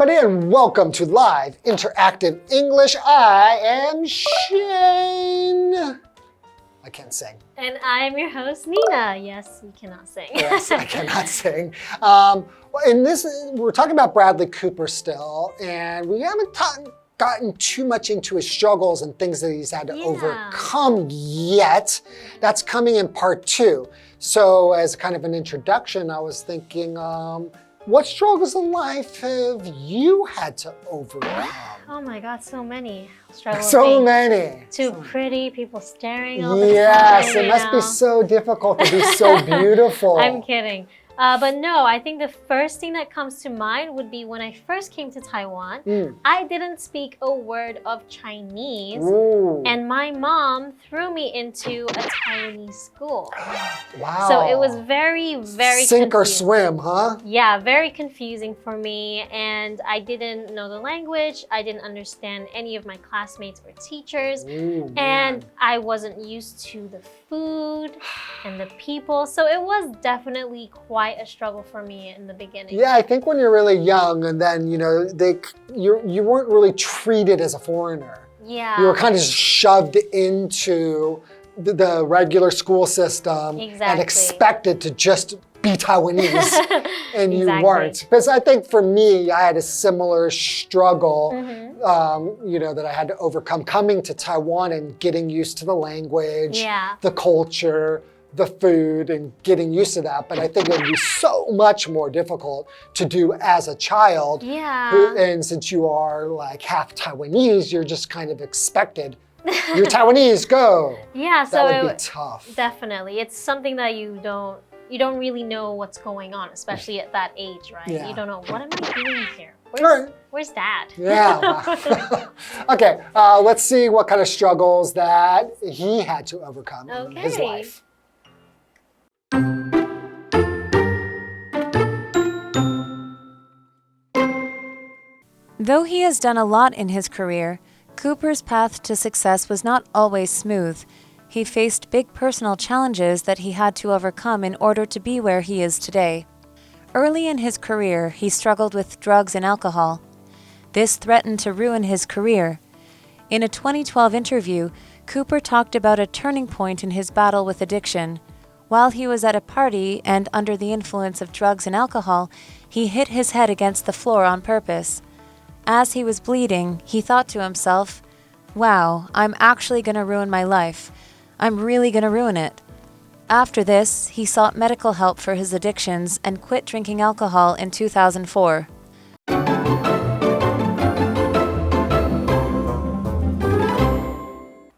everybody, and welcome to Live Interactive English. I am Shane. I can't sing. And I'm your host, Nina. Yes, you cannot sing. Yes, I cannot sing. In this, we're talking about Bradley Cooper still, and we haven't gotten too much into his struggles and things that he's had to overcome yet. That's coming in part 2. So as kind of an introduction, I was thinking, what struggles in life have you had to overcome? Oh my God, so many struggles. So many. Too pretty, people staring all the time. Yes, it must be so difficult to be so beautiful. I'm kidding. But no, I think the first thing that comes to mind would be when I first came to Taiwan, I didn't speak a word of Chinese, and my mom threw me into a Taiwanese school. Wow. So it was very, very Sink or confusing. swim, huh? Yeah, very confusing for me, and I didn't know the language. I didn't understand any of my classmates or teachers, and I wasn't used to the food and the people. So it was definitely quite a struggle for me in the beginning. Yeah, I think when you're really young and then, you know, you weren't really treated as a foreigner. Yeah. You were kind of shoved into the regular school system and expected to just be Taiwanese, and you weren't. Because I think for me, I had a similar struggle, you know, that I had to overcome coming to Taiwan and getting used to the language, the culture, the food, and getting used to that. But I think it would be so much more difficult to do as a child. And since you are like half Taiwanese, you're just kind of expected. You're Taiwanese, go. Yeah, so that would be tough. Definitely. It's something that you don't really know what's going on, especially at that age, right? Yeah. You don't know, what am I doing here? Where's Dad? Yeah. Okay, let's see what kind of struggles that he had to overcome in his life. Though he has done a lot in his career, Cooper's path to success was not always smooth. He faced big personal challenges that he had to overcome in order to be where he is today. Early in his career, he struggled with drugs and alcohol. This threatened to ruin his career. In a 2012 interview, Cooper talked about a turning point in his battle with addiction. While he was at a party and under the influence of drugs and alcohol, he hit his head against the floor on purpose. As he was bleeding, he thought to himself, "Wow, I'm actually going to ruin my life. I'm really going to ruin it." After this, he sought medical help for his addictions and quit drinking alcohol in 2004.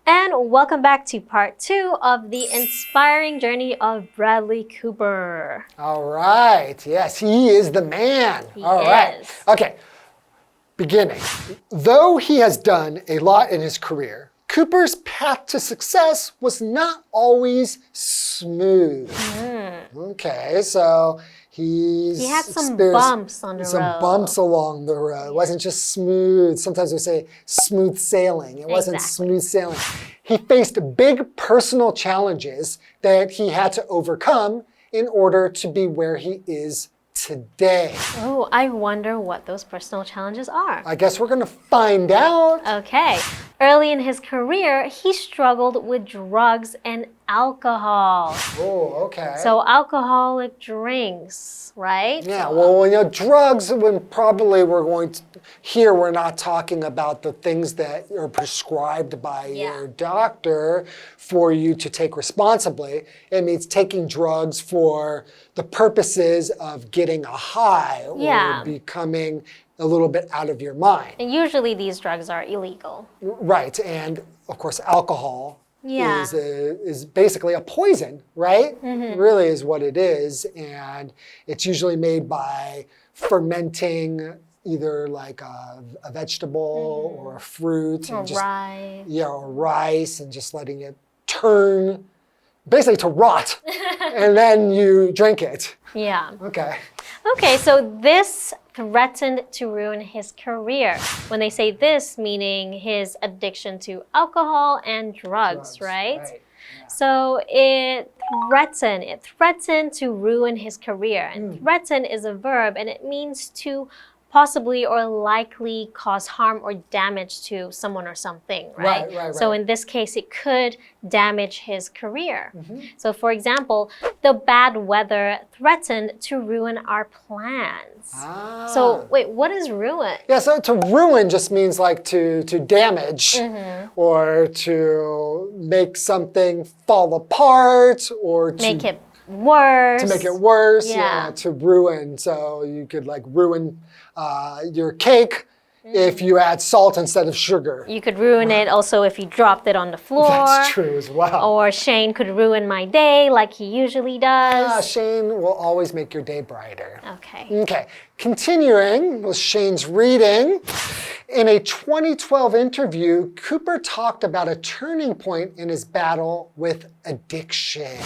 And welcome back to part 2 of the inspiring journey of Bradley Cooper. All right. Yes, he is the man. All right. Okay. Beginning. Though he has done a lot in his career, Cooper's path to success was not always smooth. Okay, so he had some bumps on the road. Some bumps along the road. It wasn't just smooth. Sometimes we say smooth sailing. It wasn't smooth sailing. He faced big personal challenges that he had to overcome in order to be where he is today. Oh, I wonder what those personal challenges are. I guess we're going to find out. Okay. Early in his career, he struggled with drugs and alcohol. Oh, okay. So alcoholic drinks, right? Yeah, well, you know, drugs, when probably we're going to, here we're not talking about the things that are prescribed by your doctor for you to take responsibly. It means taking drugs for the purposes of getting a high or becoming a little bit out of your mind. And usually these drugs are illegal. Right, and of course alcohol is basically a poison, right? Really is what it is, and it's usually made by fermenting either like a vegetable or a fruit. Or rice. Yeah, or rice, and just letting it turn basically to rot, and then you drink it. Yeah. Okay. Okay, so this threatened to ruin his career. When they say this, meaning his addiction to alcohol and drugs, right? Yeah. So it threatened to ruin his career. And threaten is a verb, and it means to possibly or likely cause harm or damage to someone or something, right? Right. So in this case, it could damage his career. So for example, the bad weather threatened to ruin our plans. So wait, what is ruin? Yeah, so to ruin just means like to damage or to make something fall apart or to make it worse. To make it worse, yeah, to ruin. So you could like ruin your cake if you add salt instead of sugar. You could ruin it also if you dropped it on the floor. That's true as well. Or Shane could ruin my day like he usually does. Shane will always make your day brighter. Okay. Okay, continuing with Shane's reading. In a 2012 interview, Cooper talked about a turning point in his battle with addiction.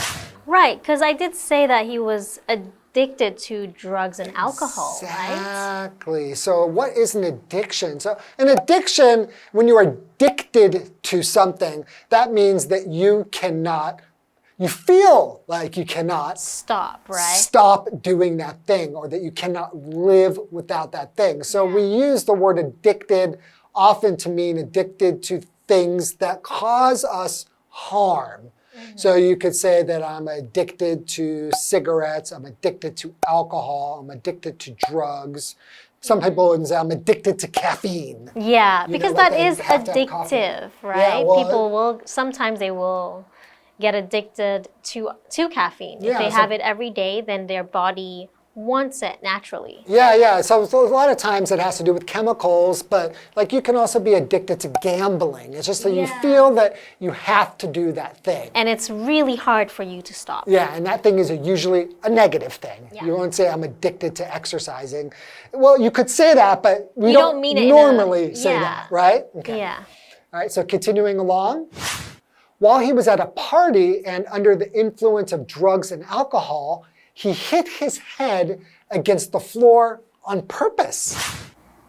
Right, because I did say that he was addicted to drugs and alcohol, right? Exactly. So what is an addiction? So an addiction, when you are addicted to something, that means that you feel like you cannot stop, right? Stop doing that thing, or that you cannot live without that thing. So we use the word addicted often to mean addicted to things that cause us harm. So you could say that I'm addicted to cigarettes, I'm addicted to alcohol, I'm addicted to drugs. Some people would say I'm addicted to caffeine. Yeah, because that is addictive, right? Yeah, well, people will, sometimes they will get addicted to caffeine. If they have it every day, then their body wants it naturally. Yeah. So a lot of times it has to do with chemicals, but like you can also be addicted to gambling. It's just that you feel that you have to do that thing. And it's really hard for you to stop. Yeah, and that thing is usually a negative thing. Yeah. You won't say I'm addicted to exercising. Well, you could say that, but we don't mean it normally say that, right? Okay. Yeah. All right, so continuing along. While he was at a party and under the influence of drugs and alcohol, he hit his head against the floor on purpose.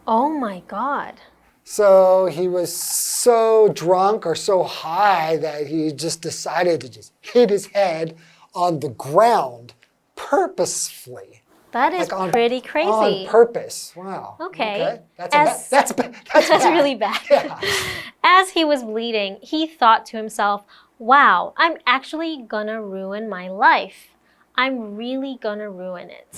Oh my God. So he was so drunk or so high that he just decided to just hit his head on the ground purposefully. That is pretty crazy. On purpose. Wow. Okay. That's really bad. Yeah. As he was bleeding, he thought to himself, wow, I'm actually gonna ruin my life. I'm really gonna ruin it.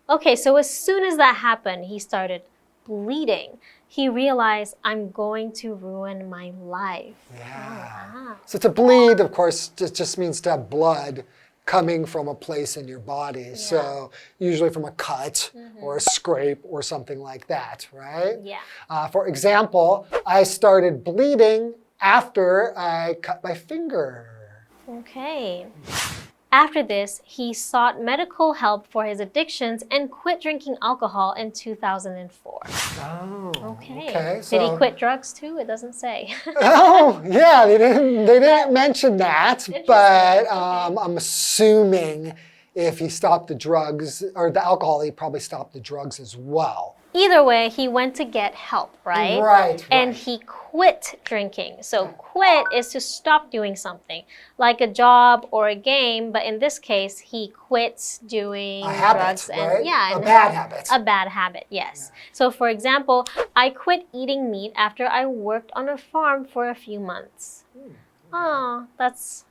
Okay, so as soon as that happened, he started bleeding. He realized, I'm going to ruin my life. Yeah. So to bleed, of course, just means to have blood coming from a place in your body. So usually from a cut or a scrape or something like that, right? Yeah. For example, I started bleeding after I cut my finger. Okay. After this, he sought medical help for his addictions and quit drinking alcohol in 2004. Oh, okay. So, did he quit drugs too? It doesn't say. Oh, yeah, they didn't mention that, but I'm assuming if he stopped the drugs or the alcohol, he probably stopped the drugs as well. Either way, he went to get help, right? Right. And he quit drinking. So quit is to stop doing something, like a job or a game. But in this case, he quit doing drugs and a bad habit. A bad habit, yes. Yeah. So for example, I quit eating meat after I worked on a farm for a few months. Oh, that's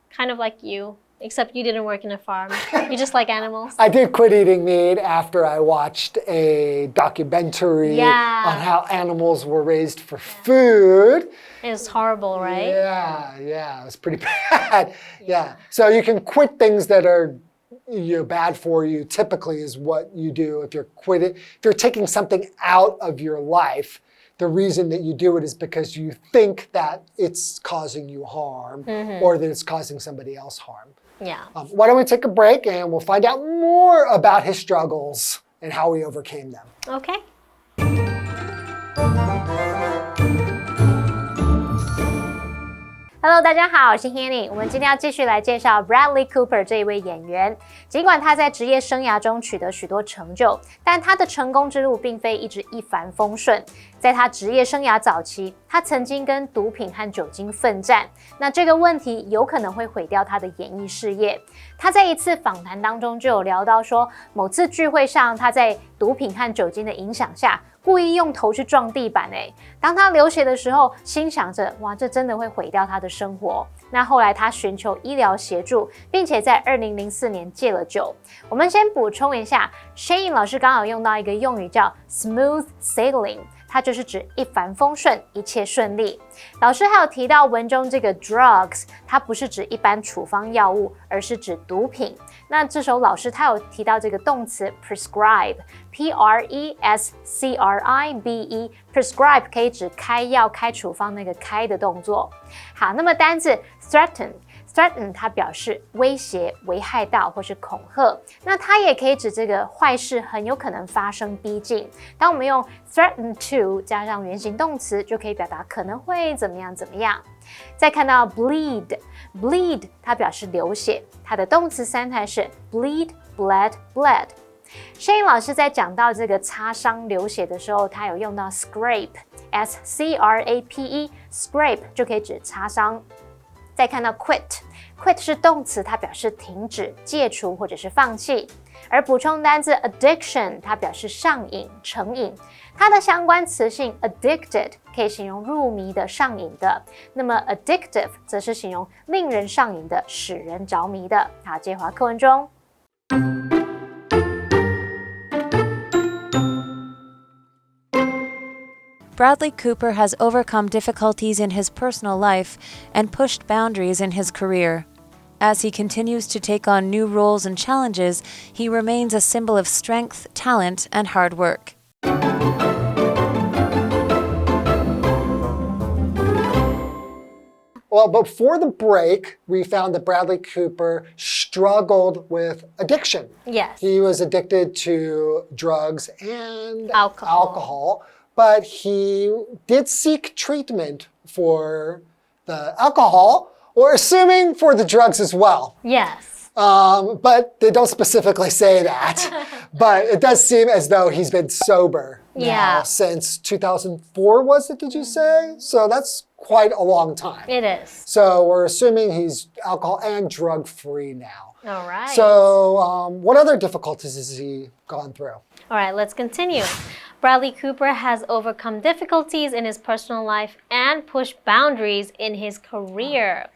kind of like you. Except you didn't work in a farm. You just like animals. I did quit eating meat after I watched a documentary on how animals were raised for food. It was horrible, right? Yeah, it was pretty bad. Yeah. So you can quit things that are bad for you, typically is what you do if you're quitting. If you're taking something out of your life, the reason that you do it is because you think that it's causing you harm or that it's causing somebody else harm. Yeah. Why don't we take a break and we'll find out more about his struggles and how he overcame them. Okay. Hello， 大家好，我是 Hanny。我们今天要继续来介绍 Bradley Cooper 这一位演员。尽管他在职业生涯中取得许多成就，但他的成功之路并非一直一帆风顺。在他职业生涯早期，他曾经跟毒品和酒精奋战。那这个问题有可能会毁掉他的演艺事业。他在一次访谈当中就有聊到说，某次聚会上，他在毒品和酒精的影响下，故意用头去撞地板。当他流血的时候，心想着，哇，这真的会毁掉他的生活。那后来他寻求医疗协助，并且在2004年戒了酒。我们先补充一下 ，Shane 老师刚好用到一个用语叫 smooth sailing。它就是指一帆风顺，一切顺利。老师还有提到文中这个 drugs， 它不是指一般处方药物，而是指毒品。那这时候老师他有提到这个动词 prescribe，P-R-E-S-C-R-I-B-E，prescribe 可以指开药、开处方那个开的动作。好，那么单字 threaten。Threaten 它表示威胁、危害到或是恐吓，那它也可以指这个坏事很有可能发生、逼近。当我们用 threaten to 加上原形动词，就可以表达可能会怎么样怎么样。再看到 bleed 它表示流血，它的动词三态是 bleed、bled、bled。Shane 老师在讲到这个擦伤、流血的时候，他有用到 scrape，S-C-R-A-P-E，scrape 就可以指擦伤。再看到 quit 是动词，它表示停止、戒除或者是放弃。而补充单字 addiction 它表示上瘾、成瘾。它的相关词性 addicted 可以形容入迷的、上瘾的。那么 addictive 则是形容令人上瘾的、使人着迷的。好，接滑课文中。Bradley Cooper has overcome difficulties in his personal life and pushed boundaries in his career. As he continues to take on new roles and challenges, he remains a symbol of strength, talent, and hard work. Well, before the break, we found that Bradley Cooper struggled with addiction. Yes. He was addicted to drugs and alcohol. But he did seek treatment for the alcohol, or assuming for the drugs as well. Yes. But they don't specifically say that. But it does seem as though he's been sober now since 2004, was it, did you say? So that's quite a long time. It is. So we're assuming he's alcohol and drug-free now. All right. So what other difficulties has he gone through? All right, let's continue. Bradley Cooper has overcome difficulties in his personal life and pushed boundaries in his career.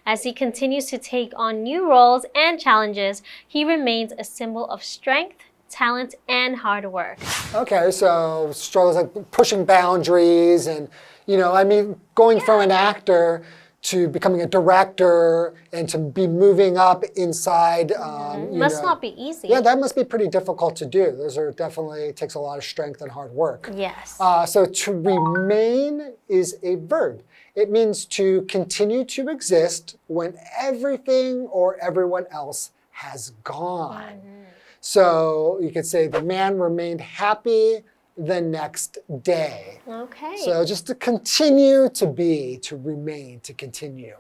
As he continues to take on new roles and challenges, he remains a symbol of strength, talent, and hard work. Okay, so struggles like pushing boundaries and, going from an actor to becoming a director and to be moving up inside. Must not be easy. Yeah, that must be pretty difficult to do. Those are definitely takes a lot of strength and hard work. Yes. So to remain is a verb. It means to continue to exist when everything or everyone else has gone. So you could say the man remained happy the next day. Okay. So just to continue to be, to remain, to continue.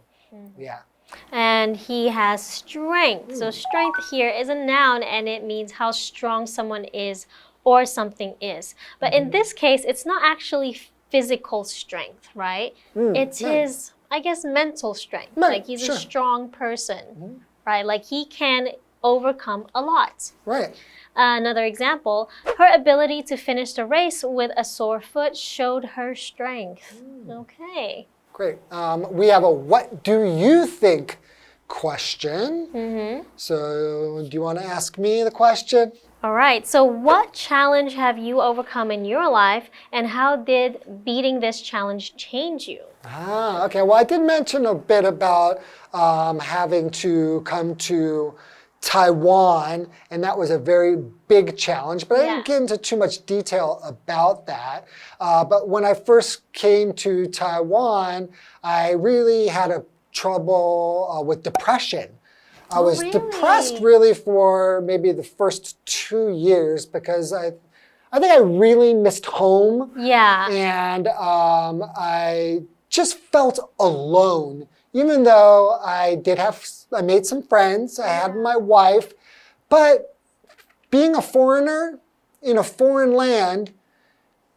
Yeah. And he has strength. So strength here is a noun and it means how strong someone is or something is. But in this case, it's not actually physical strength, right? It's his, I guess, mental strength. Like he's a strong person, right? Like he can overcome a lot. Right. Another example, her ability to finish the race with a sore foot showed her strength. Okay. Great. We have a what do you think question. So do you want to ask me the question? All right. So what challenge have you overcome in your life and how did beating this challenge change you? Okay. Well, I did mention a bit about having to come to Taiwan, and that was a very big challenge, but I didn't get into too much detail about that. But when I first came to Taiwan, I really had a trouble with depression. I was depressed really for maybe the first 2 years because I think I really missed home. Yeah. And I just felt alone even though I made some friends, I had my wife, but being a foreigner in a foreign land,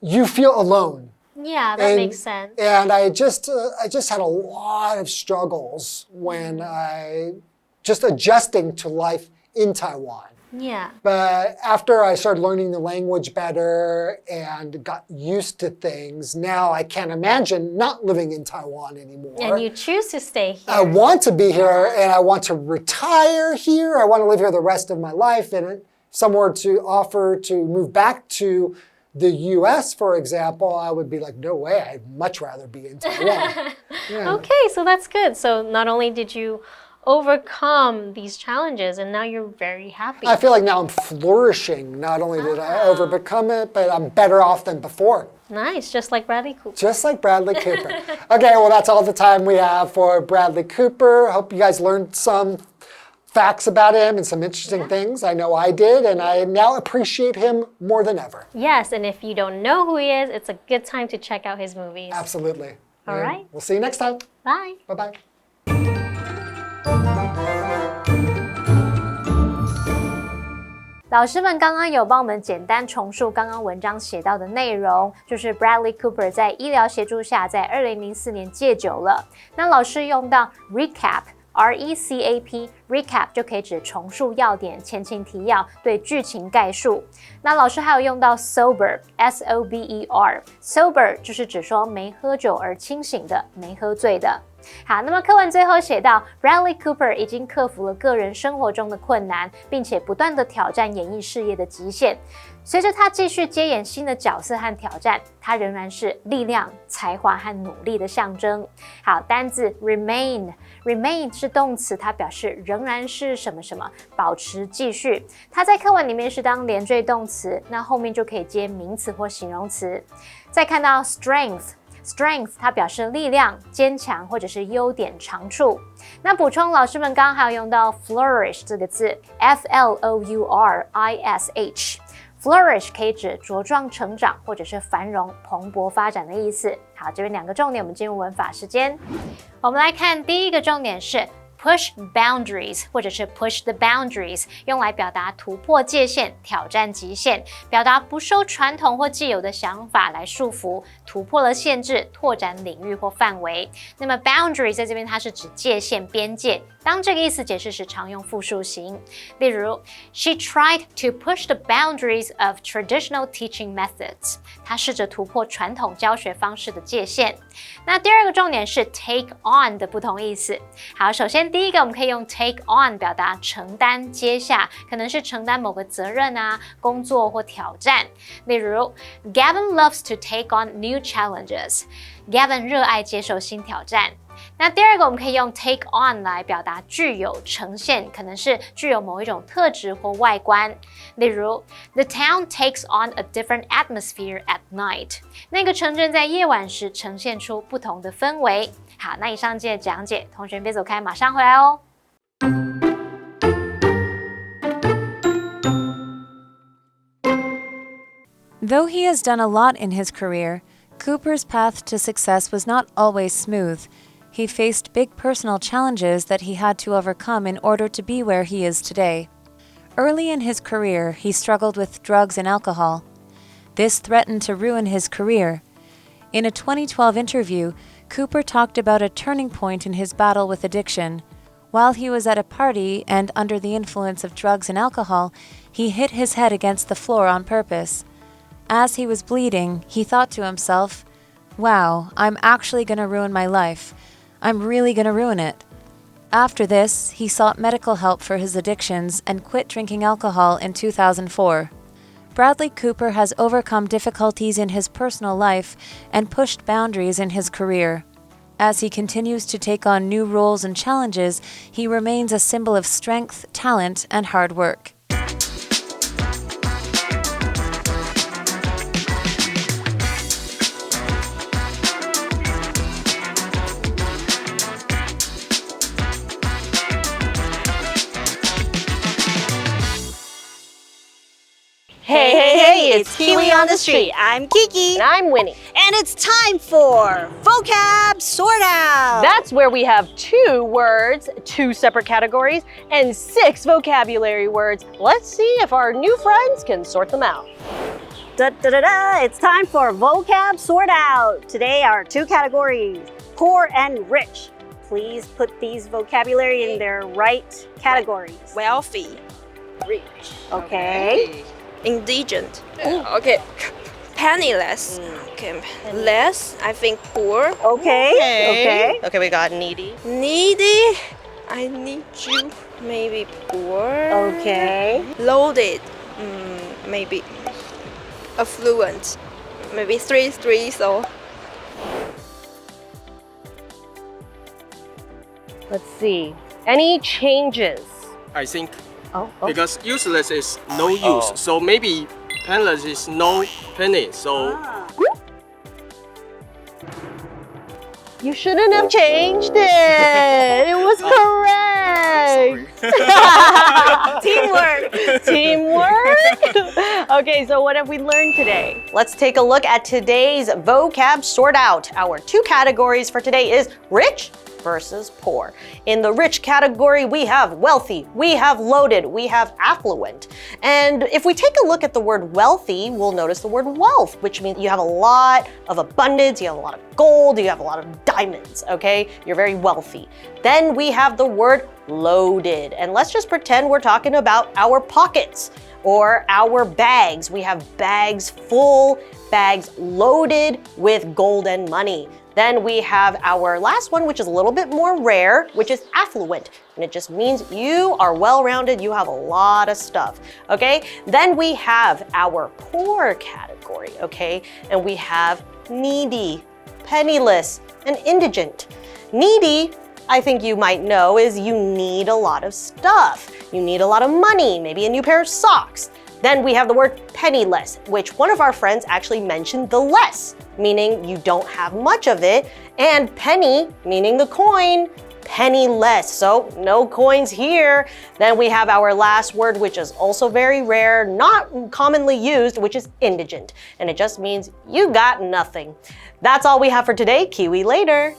you feel alone. Yeah, that makes sense. And I just had a lot of struggles when I just adjusting to life in Taiwan. Yeah. But after I started learning the language better and got used to things, now I can't imagine not living in Taiwan anymore. And you choose to stay here. I want to be here and I want to retire here. I want to live here the rest of my life. And if someone were to offer to move back to the US, for example, I would be like, no way, I'd much rather be in Taiwan. Yeah. Okay, so that's good. So not only did you overcome these challenges and now you're very happy. I feel like now I'm flourishing. Not only did I overcome it, but I'm better off than before. Nice, just like Bradley Cooper. Just like Bradley Cooper. Okay, well, that's all the time we have for Bradley Cooper. Hope you guys learned some facts about him and some interesting things. I know I did, and I now appreciate him more than ever. Yes, and if you don't know who he is, it's a good time to check out his movies. Absolutely. All right. We'll see you next time. Bye. Bye-bye. 老师们刚刚有帮我们简单重述刚刚文章写到的内容，就是 Bradley Cooper 在医疗协助下在2004年戒酒了。那老师用到 recap。recap 就可以指重述要点、前情提要、对剧情概述。那老师还有用到 sober，sober 就是指说没喝酒而清醒的，没喝醉的。好，那么课文最后写到 Bradley Cooper 已经克服了个人生活中的困难，并且不断地挑战演艺事业的极限。随着他继续接演新的角色和挑战，他仍然是力量、才华和努力的象征。好，单字 remain 是动词，它表示仍然是什么什么，保持继续。它在课文里面是当连缀动词，那后面就可以接名词或形容词。再看到 strength 它表示力量、坚强或者是优点、长处。那补充，老师们刚刚还有用到 flourish 这个字 ，flourish 可以指茁壮成长或者是繁荣、蓬勃发展的意思。好，这边两个重点，我们进入文法时间。我们来看第一个重点是push boundaries 或者是 push the boundaries， 用来表达突破界限、挑战极限，表达不受传统或既有的想法来束缚，突破了限制，拓展领域或范围。那么 boundaries 在这边它是指界限、边界。当这个意思解释时，常用复数型。例如 ，She tried to push the boundaries of traditional teaching methods。她试着突破传统教学方式的界限。那第二个重点是 take on 的不同意思。好，首先第一个我们可以用 take on 表达承担、接下，可能是承担某个责任啊、工作或挑战。例如 ，Gavin loves to take on new challenges。Gavin 热爱接受新挑战。那第二个我们可以用 take on 来表达具有、呈现，可能是具有某一种特质或外观。例如 ，The town takes on a different atmosphere at night。那个城镇在夜晚时呈现出不同的氛围。好，那以上今天的讲解，同学别走开，马上回来哦。Though he has done a lot in his career, Cooper's path to success was not always smooth. He faced big personal challenges that he had to overcome in order to be where he is today. Early in his career, he struggled with drugs and alcohol. This threatened to ruin his career. In a 2012 interview, Cooper talked about a turning point in his battle with addiction. While he was at a party and under the influence of drugs and alcohol, he hit his head against the floor on purpose. As he was bleeding, he thought to himself, "Wow, I'm actually going to ruin my life. I'm really going to ruin it." After this, he sought medical help for his addictions and quit drinking alcohol in 2004. Bradley Cooper has overcome difficulties in his personal life and pushed boundaries in his career. As he continues to take on new roles and challenges, he remains a symbol of strength, talent, and hard work. Hey, it's Kiwi on the street. I'm Kiki. And I'm Winnie. And it's time for Vocab Sort Out. That's where we have 2 words, 2 separate categories, and 6 vocabulary words. Let's see if our new friends can sort them out. It's time for Vocab Sort Out. Today our 2 categories, poor and rich. Please put these vocabulary in their right categories. Wealthy, rich. Okay. Indigent. Okay. Penniless. Okay. Less, I think poor. Okay. Okay, we got needy. Needy, I need you. Maybe poor. Okay. Loaded, maybe affluent. Maybe 3, so. Let's see. Any changes? I think Oh. because useless is no use, so maybe penniless is no penny. So You shouldn't have changed it. It was correct. Teamwork. Teamwork. Okay, so what have we learned today? Let's take a look at today's vocab sort out. Our 2 categories for today is rich versus poor. In the rich category, we have wealthy, we have loaded, we have affluent. And if we take a look at the word wealthy, we'll notice the word wealth, which means you have a lot of abundance, you have a lot of gold, you have a lot of diamonds, okay? You're very wealthy. Then we have the word loaded. And let's just pretend we're talking about our pockets or our bags. We have bags full, bags loaded with gold and money. Then we have our last one, which is a little bit more rare, which is affluent. And it just means you are well-rounded, you have a lot of stuff, okay? Then we have our poor category, okay? And we have needy, penniless, and indigent. Needy, I think you might know, is you need a lot of stuff. You need a lot of money, maybe a new pair of socks. Then we have the word penniless, which one of our friends actually mentioned the less, meaning you don't have much of it, and penny, meaning the coin, penniless, so no coins here. Then we have our last word, which is also very rare, not commonly used, which is indigent, and it just means you got nothing. That's all we have for today. Kiwi later.